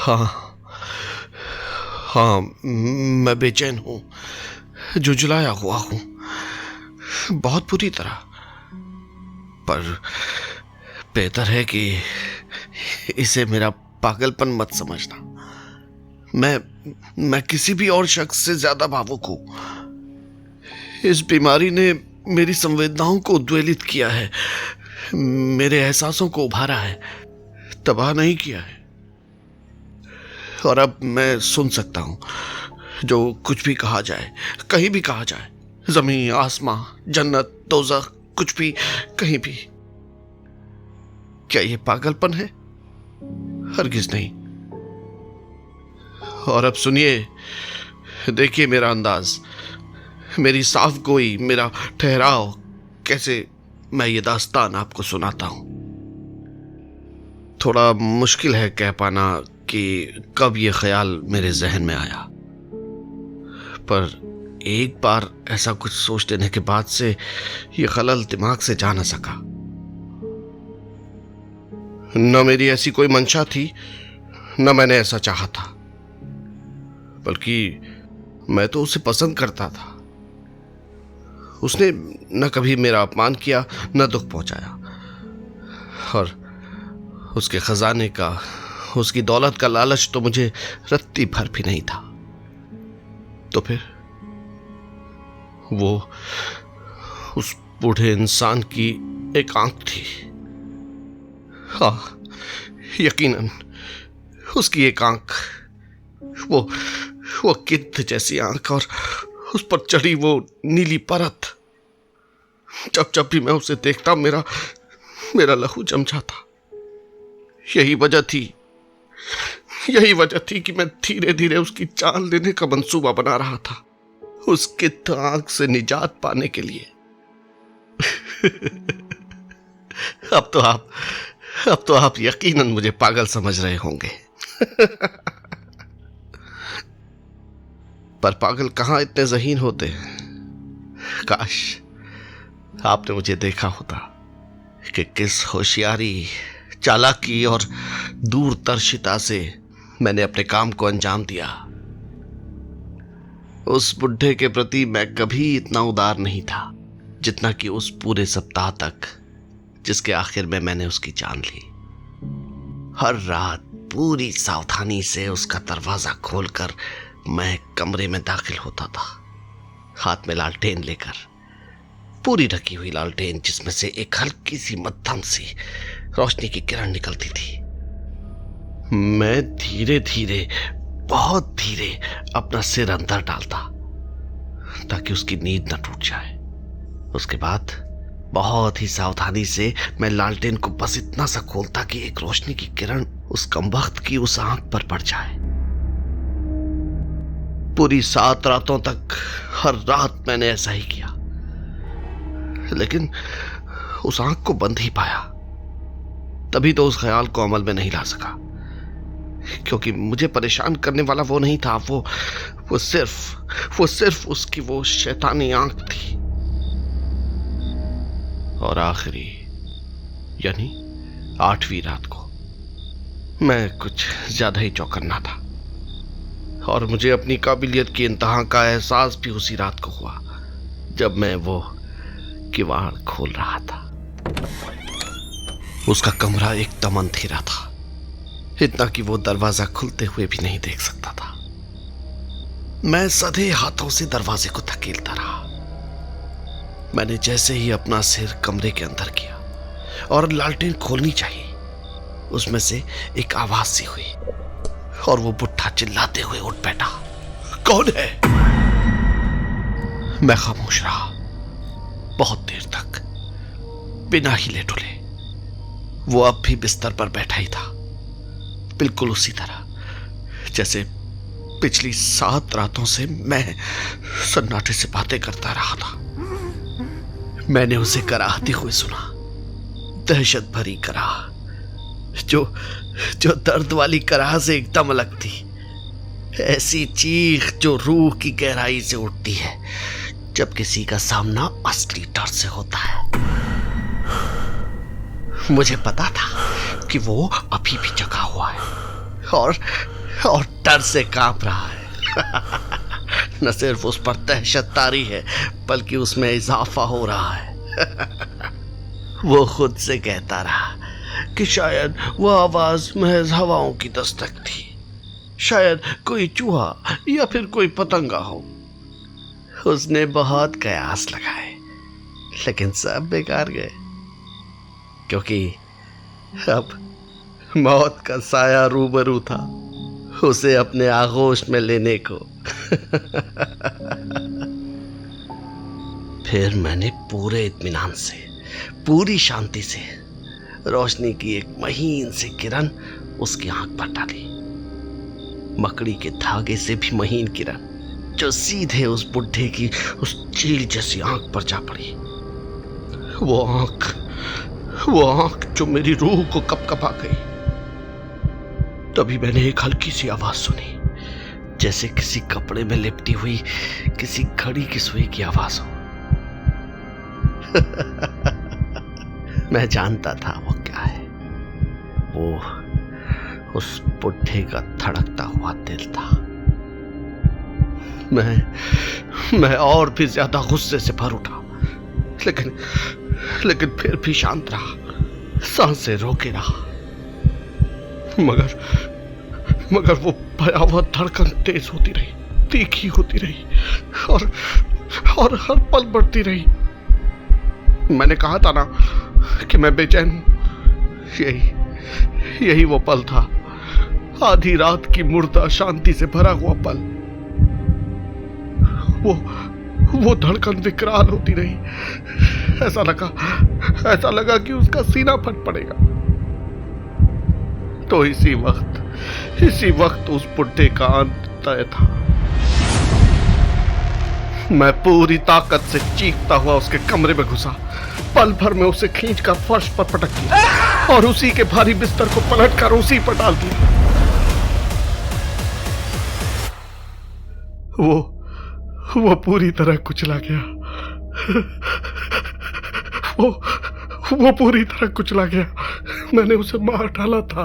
हाँ, हाँ, मैं बेचैन हूँ, जुझलाया हुआ हूँ, बहुत बुरी तरह। पर बेहतर है कि इसे मेरा पागलपन मत समझना। मैं किसी भी और शख्स से ज्यादा भावुक हूँ। इस बीमारी ने मेरी संवेदनाओं को उद्वेलित किया है, मेरे एहसासों को उभारा है, तबाह नहीं किया है। और अब मैं सुन सकता हूँ जो कुछ भी कहा जाए, कहीं भी कहा जाए, जमीन, आसमां, जन्नत, दोज़ख, कुछ भी, कहीं भी। क्या ये पागलपन है? हरगिज नहीं। और अब सुनिए, देखिए मेरा अंदाज, मेरी साफ गोई, मेरा ठहराव, कैसे मैं ये दास्तान आपको सुनाता हूं। थोड़ा मुश्किल है कह पाना कि कब ये ख्याल मेरे जहन में आया, पर एक बार ऐसा कुछ सोच लेने के बाद से ये खलल दिमाग से जा न सका। न मेरी ऐसी कोई मंशा थी, न मैंने ऐसा चाहा था, बल्कि मैं तो उसे पसंद करता था। उसने न कभी मेरा अपमान किया, न दुख पहुंचाया, और उसके खजाने का, उसकी दौलत का लालच तो मुझे रत्ती भर भी नहीं था। तो फिर वो उस बूढ़े इंसान की एक आंख थी। हाँ, यकीनन उसकी एक आंख, वो गिद्ध जैसी आंख, और उस पर चढ़ी वो नीली परत। जब जब भी मैं उसे देखता मेरा लहू जम जाता। यही वजह थी कि मैं धीरे धीरे उसकी जान लेने का मंसूबा बना रहा था, उस गिद्ध आंख से निजात पाने के लिए। अब तो आप यकीनन मुझे पागल समझ रहे होंगे। पर पागल कहां इतने ज़हीन होते हैं। काश आपने मुझे देखा होता कि किस होशियारी, चालाकी और दूरदर्शिता से मैंने अपने काम को अंजाम दिया। उस बुढ़े के प्रति मैं कभी इतना उदार नहीं था जितना कि उस पूरे सप्ताह तक, जिसके आखिर में मैंने उसकी जान ली। हर रात पूरी सावधानी से उसका दरवाजा खोलकर मैं कमरे में दाखिल होता था, हाथ में लालटेन लेकर, पूरी ढकी हुई लालटेन जिसमें से एक हल्की सी मध्यम सी रोशनी की किरण निकलती थी। मैं धीरे धीरे, बहुत धीरे अपना सिर अंदर डालता ताकि उसकी नींद न टूट जाए। उसके बाद बहुत ही सावधानी से मैं लालटेन को बस इतना सा खोलता कि एक रोशनी की किरण उस कमबख्त की उस आंख पर पड़ जाए। पूरी 7 रातों तक हर रात मैंने ऐसा ही किया, लेकिन उस आंख को बंद ही पाया। तभी तो उस ख्याल को अमल में नहीं ला सका, क्योंकि मुझे परेशान करने वाला वो नहीं था, वो सिर्फ उसकी वो शैतानी आंख थी। और आखिरी, यानी 8वीं रात को मैं कुछ ज्यादा ही चौकन्ना था, और मुझे अपनी काबिलियत की इंतहा का एहसास भी उसी रात को हुआ जब मैं वो किवाड़ खोल रहा था। उसका कमरा एकदम अंधेरा था, इतना कि वो दरवाजा खुलते हुए भी नहीं देख सकता था। मैं सधे हाथों से दरवाजे को धकेलता रहा। मैंने जैसे ही अपना सिर कमरे के अंदर किया और लालटेन खोलनी चाहिए, उसमें से एक आवाज सी हुई और वो बुढ़ा चिल्लाते हुए उठ बैठा। कौन है? मैं खामोश रहा बहुत देर तक, बिना हिले डुले। वो अब भी बिस्तर पर बैठा ही था, बिल्कुल उसी तरह जैसे पिछली 7 रातों से मैं सन्नाटे से बातें करता रहा था। मैंने उसे कराहते हुए सुना, दहशत भरी कराह, जो दर्द वाली कराह से एकदम अलग थी। ऐसी चीख जो रूह की गहराई से उठती है जब किसी का सामना असली डर से होता है। मुझे पता था कि वो अभी भी जगा हुआ है और और डर से कांप रहा है। न सिर्फ उस पर दहशत तारी है, बल्कि उसमें इजाफा हो रहा है। वो खुद से कहता रहा कि शायद वह आवाज महज हवाओं की दस्तक थी, शायद कोई चूहा या फिर कोई पतंगा हो। उसने बहुत कयास लगाए, लेकिन सब बेकार गए, क्योंकि अब मौत का साया रूबरू था उसे अपने आगोश में लेने को। फिर मैंने पूरे इत्मीनान से, पूरी शांति से रोशनी की एक महीन सी किरण उसकी आंख पर डाली, मकड़ी के धागे से भी महीन किरण, जो सीधे उस बुढ़े की उस चील जैसी आंख पर जा पड़ी। वो आंख जो मेरी रूह को कपकपा गई। तभी मैंने एक हल्की सी आवाज सुनी, जैसे किसी कपड़े में लिपटी हुई किसी घड़ी की सुई की आवाज हो। मैं जानता था वो क्या है। वो उस बुढ़े का धड़कता हुआ दिल था। मैं और भी ज्यादा गुस्से से भर उठा, लेकिन फिर भी शांत रहा, सांसें रोके रहा। मगर वो भयावह धड़कन तेज होती रही, तीखी होती रही और हर पल बढ़ती रही। मैंने कहा था ना कि मैं बेचैन हूं। यही वो पल था, आधी रात की मुर्दा शांति से भरा हुआ पल। वो धड़कन विकराल होती रही। ऐसा लगा कि उसका सीना फट पड़ेगा। तो इसी वक्त उस बुढ़े का अंत तय था। मैं पूरी ताकत से चीखता हुआ उसके कमरे में घुसा, पल भर में उसे खींचकर फर्श पर पटक दिया और उसी के भारी बिस्तर को पलटकर उसी पर डाल दिया। वो पूरी तरह कुचला गया। वो पूरी तरह कुचला गया। मैंने उसे मार डाला था,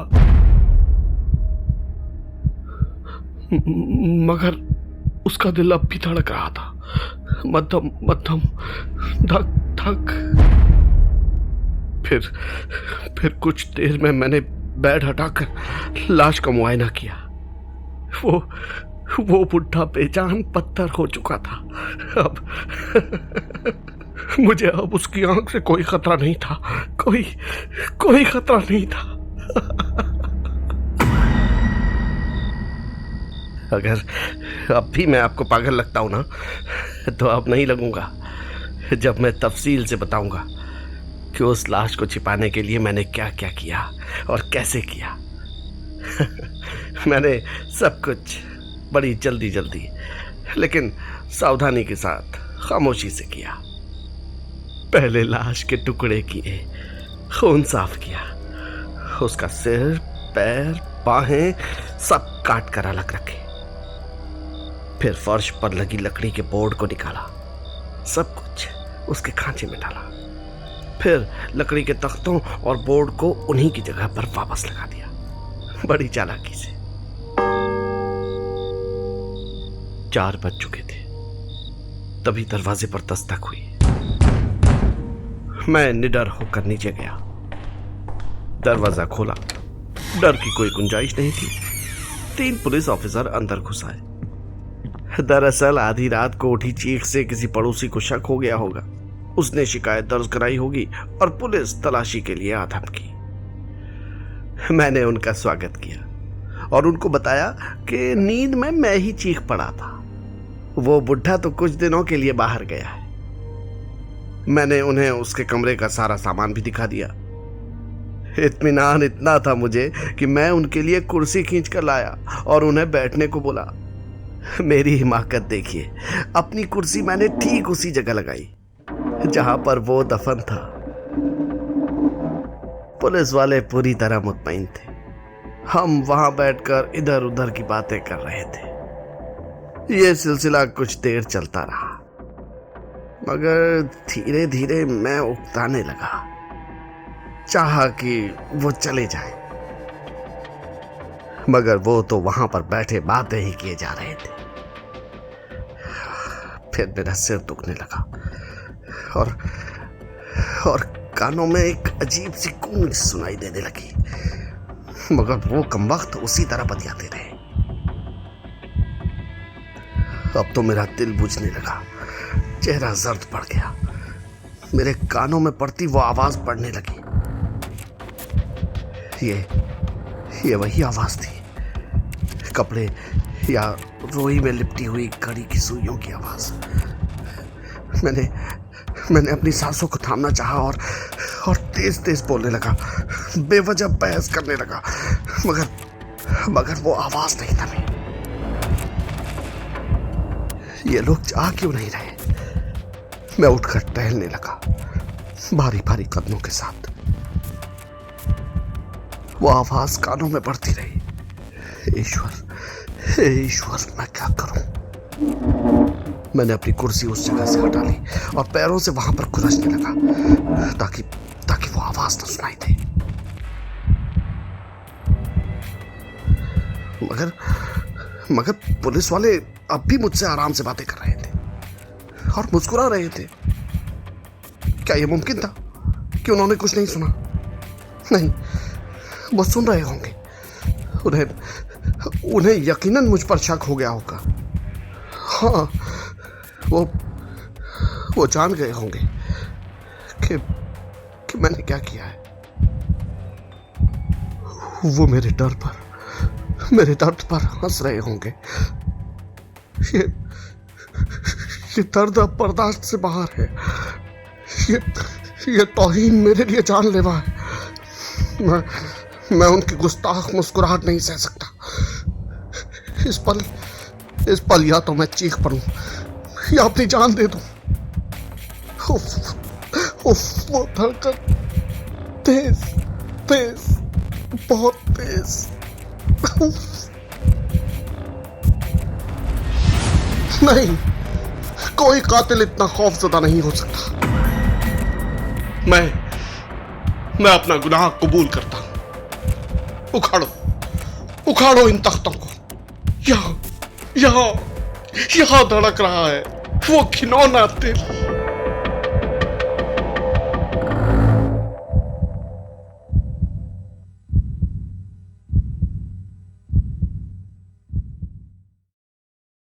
मगर उसका दिल अब भी धड़क रहा था, मध्यम धक धक। फिर कुछ देर में मैंने बेड हटाकर लाश का मुआयना किया। वो बुढ़ा बेजान पत्थर हो चुका था। मुझे अब उसकी आंख से कोई खतरा नहीं था, कोई खतरा नहीं था। अगर अब भी मैं आपको पागल लगता हूं ना, तो अब नहीं लगूंगा जब मैं तफसील से बताऊंगा कि उस लाश को छिपाने के लिए मैंने क्या क्या किया और कैसे किया। मैंने सब कुछ बड़ी जल्दी लेकिन सावधानी के साथ खामोशी से किया। पहले लाश के टुकड़े किए, खून साफ किया, उसका सिर, पैर, बाहें सब काट कर अलग रखे। फिर फर्श पर लगी लकड़ी के बोर्ड को निकाला, सब कुछ उसके खांचे में डाला। फिर लकड़ी के तख्तों और बोर्ड को उन्हीं की जगह पर वापस लगा दिया, बड़ी चालाकी से। 4 बज चुके थे, तभी दरवाजे पर दस्तक हुई। मैं निडर होकर नीचे गया, दरवाजा खोला। डर की कोई गुंजाइश नहीं थी। 3 पुलिस ऑफिसर अंदर घुस आए। दरअसल आधी रात को उठी चीख से किसी पड़ोसी को शक हो गया होगा। उसने शिकायत दर्ज कराई होगी और पुलिस तलाशी के लिए आधम की। मैंने उनका स्वागत किया और उनको बताया कि नींद में मैं ही चीख पड़ा था। वो बुढ़ा तो कुछ दिनों के लिए बाहर गया है। मैंने उन्हें उसके कमरे का सारा सामान भी दिखा दिया। इत्मीनान इतना था मुझे कि मैं उनके लिए कुर्सी खींच कर लाया और उन्हें बैठने को बोला। मेरी हिमाकत देखिए, अपनी कुर्सी मैंने ठीक उसी जगह लगाई जहां पर वो दफन था। पुलिस वाले पूरी तरह मुतमईन थे। हम वहां बैठकर इधर उधर की बातें कर रहे थे। यह सिलसिला कुछ देर चलता रहा, मगर धीरे धीरे मैं उकताने लगा। चाहा कि वो चले जाए, मगर वो तो वहां पर बैठे बातें ही किए जा रहे थे। फिर मेरा सिर दुखने लगा और कानों में एक अजीब सी गूंज सुनाई देने लगी, मगर वो कमबख्त उसी तरह बतियाते रहे। अब तो मेरा दिल बुझने लगा, चेहरा जर्द पड़ गया, मेरे कानों में पड़ती वो आवाज पड़ने लगी। ये वही आवाज थी, कपड़े या रोई में लिपटी हुई घड़ी की सुइयों की आवाज। मैंने अपनी सांसों को थामना चाहा और तेज तेज बोलने लगा, बेवजह बहस करने लगा, मगर वो आवाज नहीं थमी। ये लोग जा क्यों नहीं रहे? मैं उठकर टहलने लगा, भारी भारी कदमों के साथ। वो आवाज कानों में पड़ती रही। ईश्वर, मैं क्या करूं? मैंने अपनी कुर्सी उस जगह से हटा ली और पैरों से वहां पर खुरचने लगा ताकि वो आवाज न सुनाई दे। मगर पुलिस वाले अब भी मुझसे आराम से बातें कर रहे थे और मुस्कुरा रहे थे। क्या यह मुमकिन था कि उन्होंने कुछ नहीं सुना? नहीं, वो सुन रहे होंगे। उन्हें यकीनन मुझ पर शक हो गया होगा। हाँ, वो जान गए होंगे कि मैंने क्या किया है। वो मेरे दर्द पर हंस रहे होंगे। ये दर्द अब बर्दाश्त से बाहर है। ये तौहीन मेरे लिए जानलेवा है। मैं उनकी गुस्ताख मुस्कुराहट नहीं सह सकता। इस पल या तो मैं चीख पड़ूं या अपनी जान दे दूं। वो धड़कन तेज, बहुत तेज। नहीं, कोई कातिल इतना खौफजदा नहीं हो सकता। मैं अपना गुनाह कबूल करता हूं। उखाड़ो इन तख्तों को। यहां धड़क रहा है वो घिनौना दिल।